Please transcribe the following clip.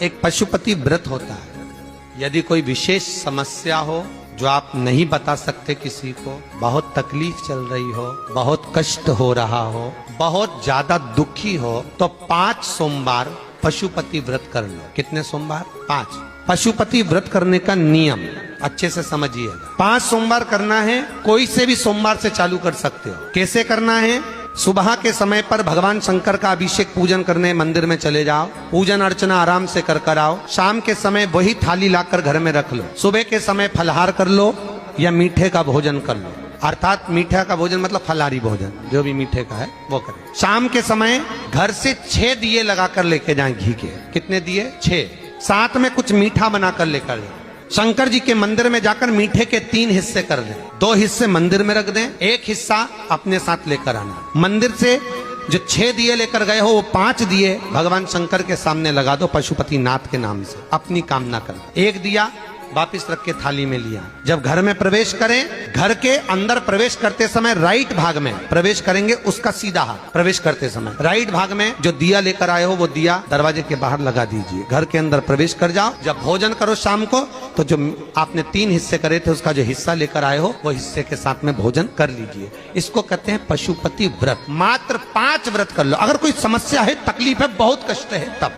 एक पशुपति व्रत होता है। यदि कोई विशेष समस्या हो जो आप नहीं बता सकते किसी को, बहुत तकलीफ चल रही हो, बहुत कष्ट हो रहा हो, बहुत ज्यादा दुखी हो, तो 5 सोमवार पशुपति व्रत कर लो। कितने सोमवार? 5। पशुपति व्रत करने का नियम अच्छे से समझिएगा। 5 सोमवार करना है। कोई से भी सोमवार से चालू कर सकते हो। कैसे करना है? सुबह के समय पर भगवान शंकर का अभिषेक पूजन करने मंदिर में चले जाओ, पूजन अर्चना आराम से कर आओ। शाम के समय वही थाली लाकर घर में रख लो। सुबह के समय फलहार कर लो या मीठे का भोजन कर लो, अर्थात मीठा का भोजन मतलब फलाहारी भोजन, जो भी मीठे का है वो करें। शाम के समय घर से 6 दिए लगाकर लेके जाएं घी के। कितने दिए? 6। साथ में कुछ मीठा बनाकर लेकर जाए। शंकर जी के मंदिर में जाकर मीठे के 3 हिस्से कर दें। 2 हिस्से मंदिर में रख दें, 1 हिस्सा अपने साथ लेकर आना। मंदिर से जो 6 दिए लेकर गए हो वो 5 दिए भगवान शंकर के सामने लगा दो पशुपति नाथ के नाम से, अपनी कामना कर। 1 दिया वापिस रख के थाली में लिया। जब घर में प्रवेश करें, घर के अंदर प्रवेश करते समय राइट भाग में प्रवेश करेंगे, उसका सीधा हाथ प्रवेश करते समय राइट भाग में जो दिया लेकर आए हो वो दिया दरवाजे के बाहर लगा दीजिए। घर के अंदर प्रवेश कर जाओ। जब भोजन करो शाम को, तो जो आपने 3 हिस्से करे थे उसका जो हिस्सा लेकर आए हो वो हिस्से के साथ में भोजन कर लीजिए। इसको कहते हैं पशुपति व्रत। मात्र 5 व्रत कर लो। अगर कोई समस्या है, तकलीफ है, बहुत कष्ट है, तब